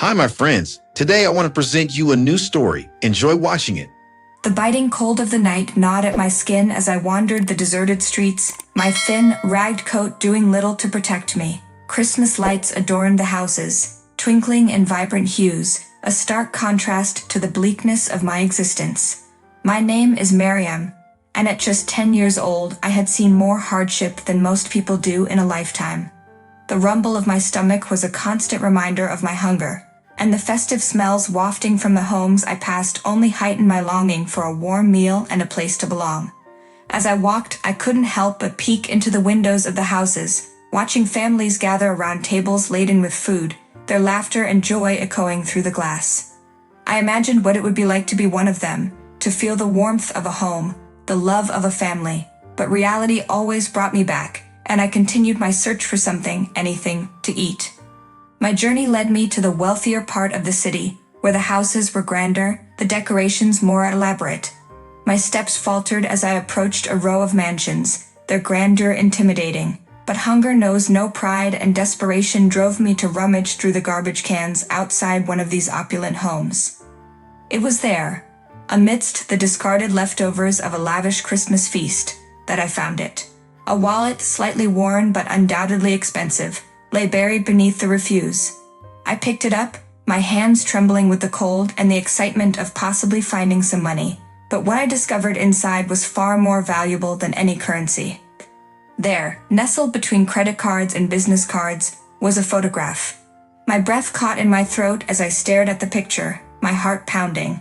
Hi, my friends. Today I want to present you a new story. Enjoy watching it. The biting cold of the night gnawed at my skin as I wandered the deserted streets, my thin, ragged coat doing little to protect me. Christmas lights adorned the houses, twinkling in vibrant hues, a stark contrast to the bleakness of my existence. My name is Miriam, and at just 10 years old I had seen more hardship than most people do in a lifetime. The rumble of my stomach was a constant reminder of my hunger, and the festive smells wafting from the homes I passed only heightened my longing for a warm meal and a place to belong. As I walked, I couldn't help but peek into the windows of the houses, watching families gather around tables laden with food, their laughter and joy echoing through the glass. I imagined what it would be like to be one of them, to feel the warmth of a home, the love of a family, but reality always brought me back, and I continued my search for something, anything, to eat. My journey led me to the wealthier part of the city, where the houses were grander, the decorations more elaborate. My steps faltered as I approached a row of mansions, their grandeur intimidating, but hunger knows no pride and desperation drove me to rummage through the garbage cans outside one of these opulent homes. It was there, amidst the discarded leftovers of a lavish Christmas feast, that I found it. A wallet, slightly worn but undoubtedly expensive, lay buried beneath the refuse. I picked it up, my hands trembling with the cold and the excitement of possibly finding some money, but what I discovered inside was far more valuable than any currency. There, nestled between credit cards and business cards, was a photograph. My breath caught in my throat as I stared at the picture, my heart pounding.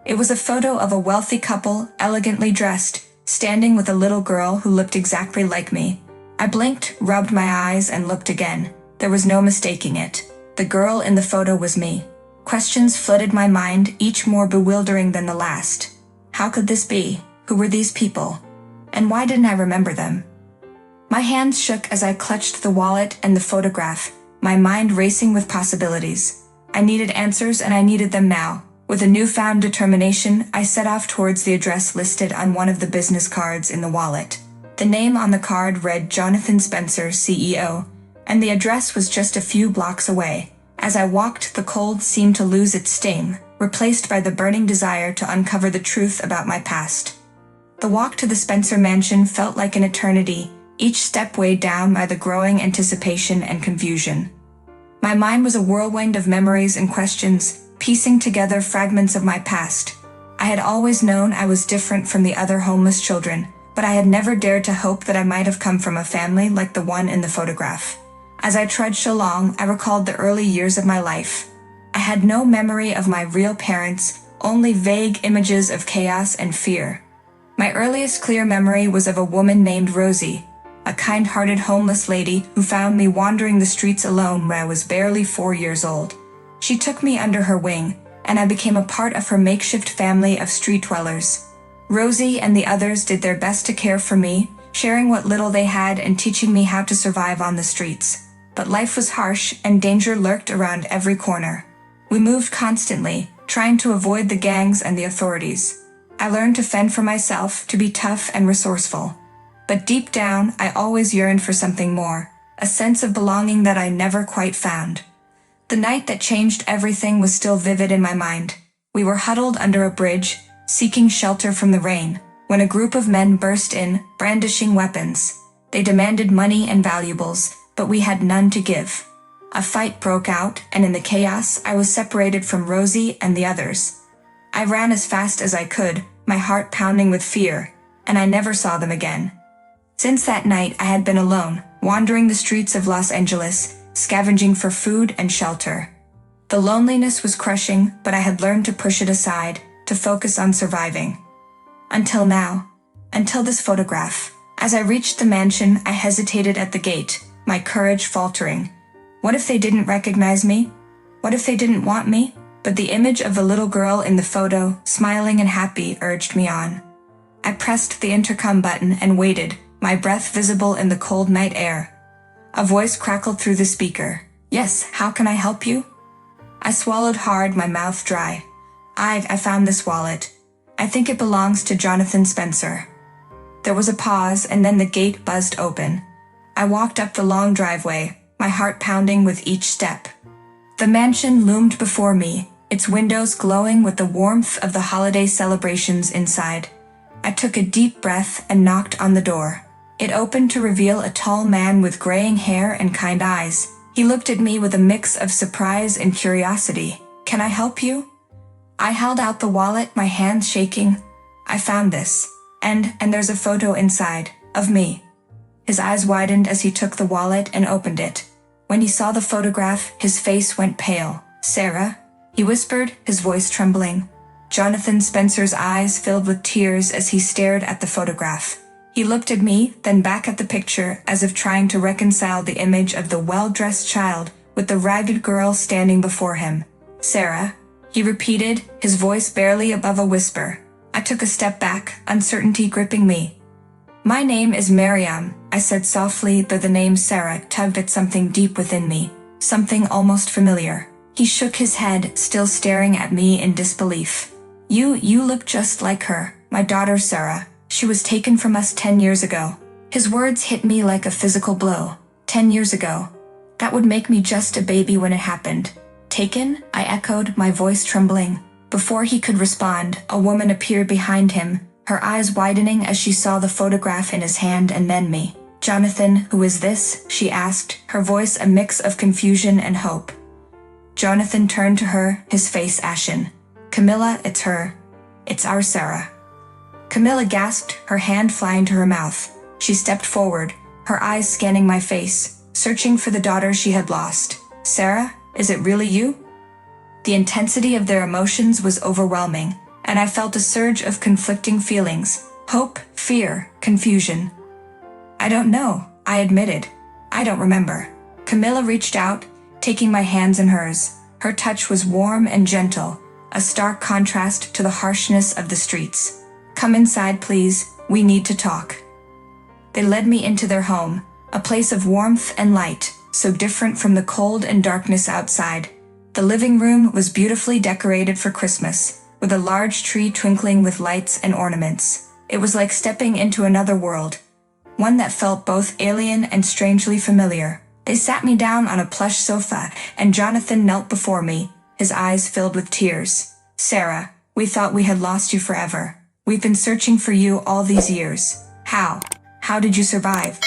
It was a photo of a wealthy couple, elegantly dressed, standing with a little girl who looked exactly like me. I blinked, rubbed my eyes, and looked again. There was no mistaking it. The girl in the photo was me. Questions flooded my mind, each more bewildering than the last. How could this be? Who were these people? And why didn't I remember them? My hands shook as I clutched the wallet and the photograph, my mind racing with possibilities. I needed answers, and I needed them now. With a newfound determination, I set off towards the address listed on one of the business cards in the wallet. The name on the card read Jonathan Spencer, CEO, and the address was just a few blocks away. As I walked, the cold seemed to lose its sting, replaced by the burning desire to uncover the truth about my past. The walk to the Spencer mansion felt like an eternity, each step weighed down by the growing anticipation and confusion. My mind was a whirlwind of memories and questions, piecing together fragments of my past. I had always known I was different from the other homeless children, but I had never dared to hope that I might have come from a family like the one in the photograph. As I trudged along, I recalled the early years of my life. I had no memory of my real parents, only vague images of chaos and fear. My earliest clear memory was of a woman named Rosie, a kind-hearted homeless lady who found me wandering the streets alone when I was barely 4 years old. She took me under her wing, and I became a part of her makeshift family of street dwellers. Rosie and the others did their best to care for me, sharing what little they had and teaching me how to survive on the streets. But life was harsh, and danger lurked around every corner. We moved constantly, trying to avoid the gangs and the authorities. I learned to fend for myself, to be tough and resourceful. But deep down, I always yearned for something more, a sense of belonging that I never quite found. The night that changed everything was still vivid in my mind. We were huddled under a bridge, seeking shelter from the rain, when a group of men burst in, brandishing weapons. They demanded money and valuables, but we had none to give. A fight broke out, and in the chaos, I was separated from Rosie and the others. I ran as fast as I could, my heart pounding with fear, and I never saw them again. Since that night, I had been alone, wandering the streets of Los Angeles, scavenging for food and shelter. The loneliness was crushing, but I had learned to push it aside, to focus on surviving. Until now. Until this photograph. As I reached the mansion, I hesitated at the gate, my courage faltering. What if they didn't recognize me? What if they didn't want me? But the image of the little girl in the photo, smiling and happy, urged me on. I pressed the intercom button and waited, my breath visible in the cold night air. A voice crackled through the speaker. Yes, how can I help you? I swallowed hard, my mouth dry. I found this wallet. I think it belongs to Jonathan Spencer. There was a pause, and then the gate buzzed open. I walked up the long driveway, my heart pounding with each step. The mansion loomed before me, its windows glowing with the warmth of the holiday celebrations inside. I took a deep breath and knocked on the door. It opened to reveal a tall man with graying hair and kind eyes. He looked at me with a mix of surprise and curiosity. "Can I help you?" I held out the wallet, my hands shaking. "I found this. And there's a photo inside, of me." His eyes widened as he took the wallet and opened it. When he saw the photograph, his face went pale. "Sarah?" he whispered, his voice trembling. Jonathan Spencer's eyes filled with tears as he stared at the photograph. He looked at me, then back at the picture, as if trying to reconcile the image of the well-dressed child with the ragged girl standing before him. "Sarah?" he repeated, his voice barely above a whisper. I took a step back, uncertainty gripping me. "My name is Miriam," I said softly, though the name Sarah tugged at something deep within me, something almost familiar. He shook his head, still staring at me in disbelief. You look just like her, my daughter Sarah. She was taken from us 10 years ago." His words hit me like a physical blow. 10 years ago. That would make me just a baby when it happened. "Taken?" I echoed, my voice trembling. Before he could respond, a woman appeared behind him, her eyes widening as she saw the photograph in his hand and then me. "Jonathan, who is this?" she asked, her voice a mix of confusion and hope. Jonathan turned to her, his face ashen. "Camilla, it's her. It's our Sarah." Camilla gasped, her hand flying to her mouth. She stepped forward, her eyes scanning my face, searching for the daughter she had lost. "Sarah, is it really you?" The intensity of their emotions was overwhelming, and I felt a surge of conflicting feelings: hope, fear, confusion. "I don't know," I admitted. "I don't remember." Camilla reached out, taking my hands in hers. Her touch was warm and gentle, a stark contrast to the harshness of the streets. "Come inside, please. We need to talk." They led me into their home, a place of warmth and light, so different from the cold and darkness outside. The living room was beautifully decorated for Christmas, with a large tree twinkling with lights and ornaments. It was like stepping into another world, one that felt both alien and strangely familiar. They sat me down on a plush sofa, and Jonathan knelt before me, his eyes filled with tears. "Sarah, we thought we had lost you forever. We've been searching for you all these years. How did you survive?"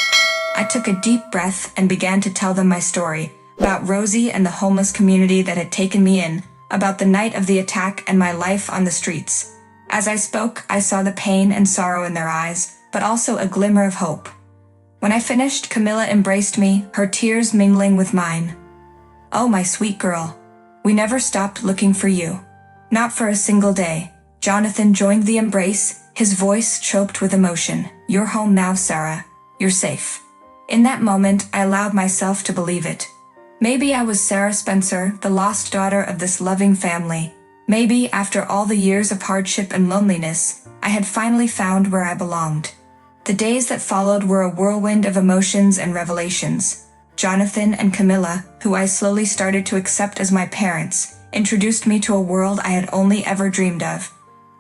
I took a deep breath and began to tell them my story, about Rosie and the homeless community that had taken me in, about the night of the attack and my life on the streets. As I spoke, I saw the pain and sorrow in their eyes, but also a glimmer of hope. When I finished, Camilla embraced me, her tears mingling with mine. "Oh, my sweet girl. We never stopped looking for you. Not for a single day." Jonathan joined the embrace, his voice choked with emotion. "You're home now, Sarah. You're safe." In that moment, I allowed myself to believe it. Maybe I was Sarah Spencer, the lost daughter of this loving family. Maybe, after all the years of hardship and loneliness, I had finally found where I belonged. The days that followed were a whirlwind of emotions and revelations. Jonathan and Camilla, who I slowly started to accept as my parents, introduced me to a world I had only ever dreamed of.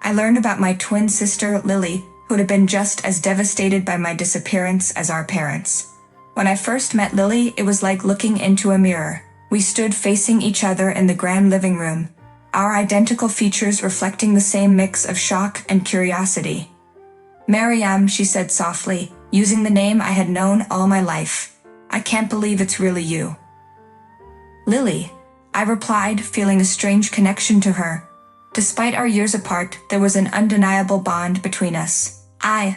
I learned about my twin sister, Lily, who had been just as devastated by my disappearance as our parents. When I first met Lily, it was like looking into a mirror. We stood facing each other in the grand living room, our identical features reflecting the same mix of shock and curiosity. "Miriam," she said softly, using the name I had known all my life. "I can't believe it's really you." "Lily," I replied, feeling a strange connection to her. Despite our years apart, there was an undeniable bond between us. I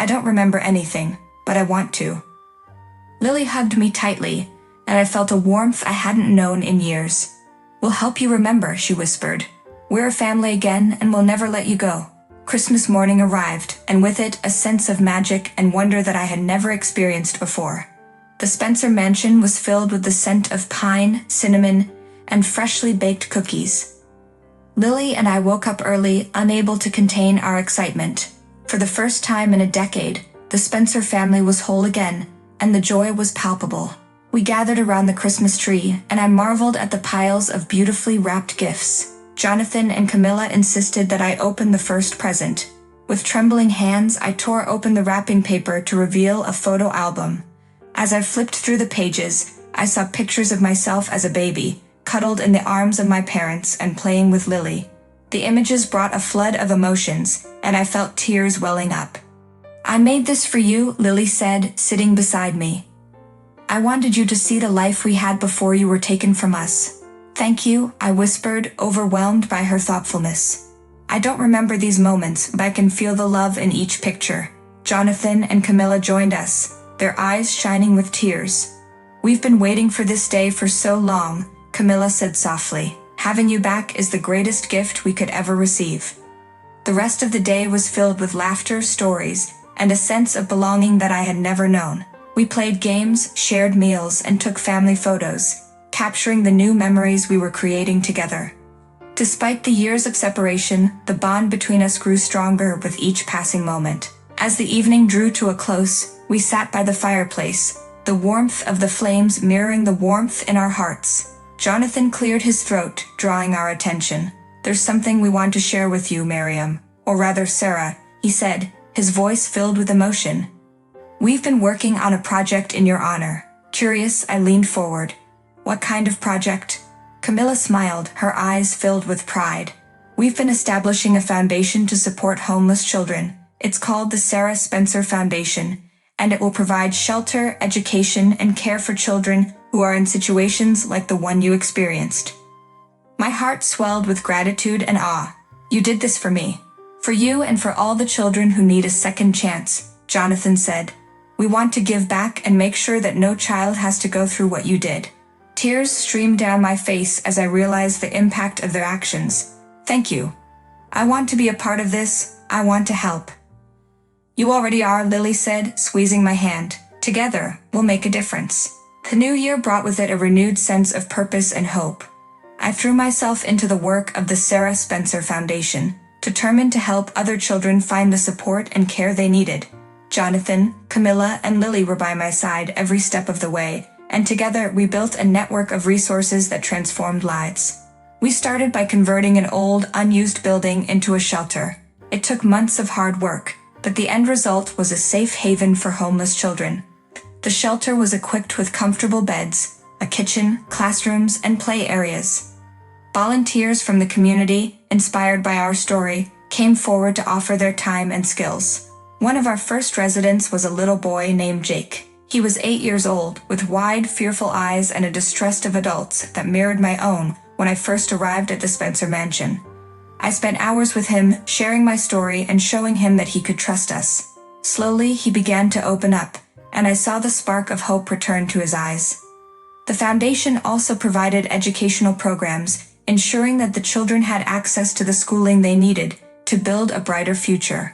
don't remember anything, but I want to." Lily hugged me tightly, and I felt a warmth I hadn't known in years. "We'll help you remember," she whispered. "We're a family again, and we'll never let you go." Christmas morning arrived, and with it a sense of magic and wonder that I had never experienced before. The Spencer mansion was filled with the scent of pine, cinnamon, and freshly baked cookies. Lily and I woke up early, unable to contain our excitement. For the first time in a decade, the Spencer family was whole again, and the joy was palpable. We gathered around the Christmas tree, and I marveled at the piles of beautifully wrapped gifts. Jonathan and Camilla insisted that I open the first present. With trembling hands, I tore open the wrapping paper to reveal a photo album. As I flipped through the pages, I saw pictures of myself as a baby, cuddled in the arms of my parents and playing with Lily. The images brought a flood of emotions, and I felt tears welling up. "I made this for you," Lily said, sitting beside me. "I wanted you to see the life we had before you were taken from us." "Thank you," I whispered, overwhelmed by her thoughtfulness. I don't remember these moments, but I can feel the love in each picture. Jonathan and Camilla joined us, their eyes shining with tears. "We've been waiting for this day for so long," Camilla said softly. "Having you back is the greatest gift we could ever receive." The rest of the day was filled with laughter, stories, and a sense of belonging that I had never known. We played games, shared meals, and took family photos, capturing the new memories we were creating together. Despite the years of separation, the bond between us grew stronger with each passing moment. As the evening drew to a close, we sat by the fireplace, the warmth of the flames mirroring the warmth in our hearts. Jonathan cleared his throat, drawing our attention. "There's something we want to share with you, Miriam, or rather Sarah," he said, his voice filled with emotion. "We've been working on a project in your honor." Curious, I leaned forward. "What kind of project?" Camilla smiled, her eyes filled with pride. "We've been establishing a foundation to support homeless children. It's called the Sarah Spencer Foundation, and it will provide shelter, education, and care for children who are in situations like the one you experienced." My heart swelled with gratitude and awe. "You did this for me. For you and for all the children who need a second chance," Jonathan said. "We want to give back and make sure that no child has to go through what you did." Tears streamed down my face as I realized the impact of their actions. "Thank you. I want to be a part of this. I want to help." "You already are," Lily said, squeezing my hand. "Together, we'll make a difference." The new year brought with it a renewed sense of purpose and hope. I threw myself into the work of the Sarah Spencer Foundation, determined to help other children find the support and care they needed. Jonathan, Camilla, and Lily were by my side every step of the way, and together we built a network of resources that transformed lives. We started by converting an old, unused building into a shelter. It took months of hard work, but the end result was a safe haven for homeless children. The shelter was equipped with comfortable beds, a kitchen, classrooms, and play areas. Volunteers from the community, inspired by our story, came forward to offer their time and skills. One of our first residents was a little boy named Jake. He was 8 years old, with wide, fearful eyes and a distrust of adults that mirrored my own when I first arrived at the Spencer Mansion. I spent hours with him, sharing my story and showing him that he could trust us. Slowly, he began to open up, and I saw the spark of hope return to his eyes. The foundation also provided educational programs, ensuring that the children had access to the schooling they needed to build a brighter future.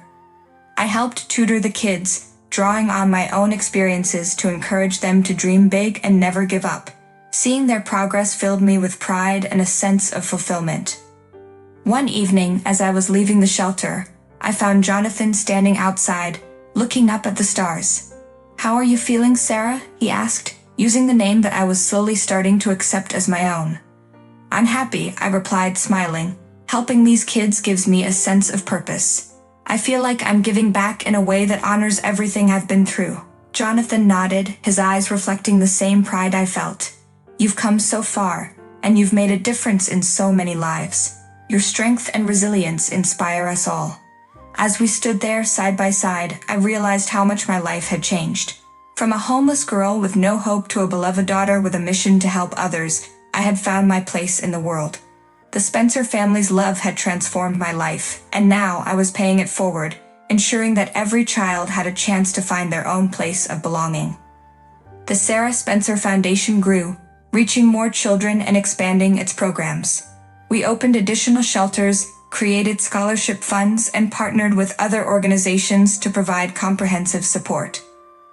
I helped tutor the kids, drawing on my own experiences to encourage them to dream big and never give up. Seeing their progress filled me with pride and a sense of fulfillment. One evening, as I was leaving the shelter, I found Jonathan standing outside, looking up at the stars. "How are you feeling, Sarah?" he asked, using the name that I was slowly starting to accept as my own. "I'm happy," I replied, smiling. "Helping these kids gives me a sense of purpose. I feel like I'm giving back in a way that honors everything I've been through." Jonathan nodded, his eyes reflecting the same pride I felt. "You've come so far, and you've made a difference in so many lives. Your strength and resilience inspire us all." As we stood there side by side, I realized how much my life had changed. From a homeless girl with no hope to a beloved daughter with a mission to help others, I had found my place in the world. The Spencer family's love had transformed my life, and now I was paying it forward, ensuring that every child had a chance to find their own place of belonging. The Sarah Spencer Foundation grew, reaching more children and expanding its programs. We opened additional shelters, created scholarship funds, and partnered with other organizations to provide comprehensive support.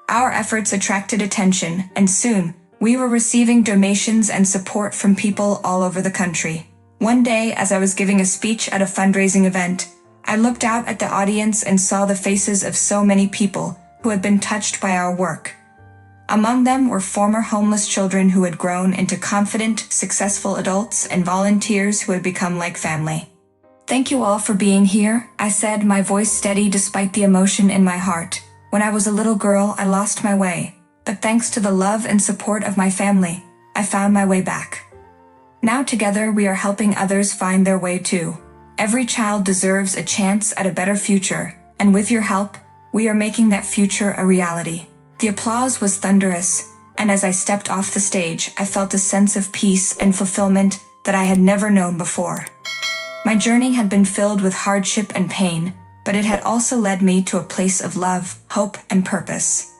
Our efforts attracted attention, and soon, we were receiving donations and support from people all over the country. One day, as I was giving a speech at a fundraising event, I looked out at the audience and saw the faces of so many people who had been touched by our work. Among them were former homeless children who had grown into confident, successful adults and volunteers who had become like family. "Thank you all for being here," I said, my voice steady despite the emotion in my heart. "When I was a little girl, I lost my way, but thanks to the love and support of my family, I found my way back." Now together we are helping others find their way too. Every child deserves a chance at a better future, and with your help, we are making that future a reality. The applause was thunderous, and as I stepped off the stage, I felt a sense of peace and fulfillment that I had never known before. My journey had been filled with hardship and pain, but it had also led me to a place of love, hope, and purpose.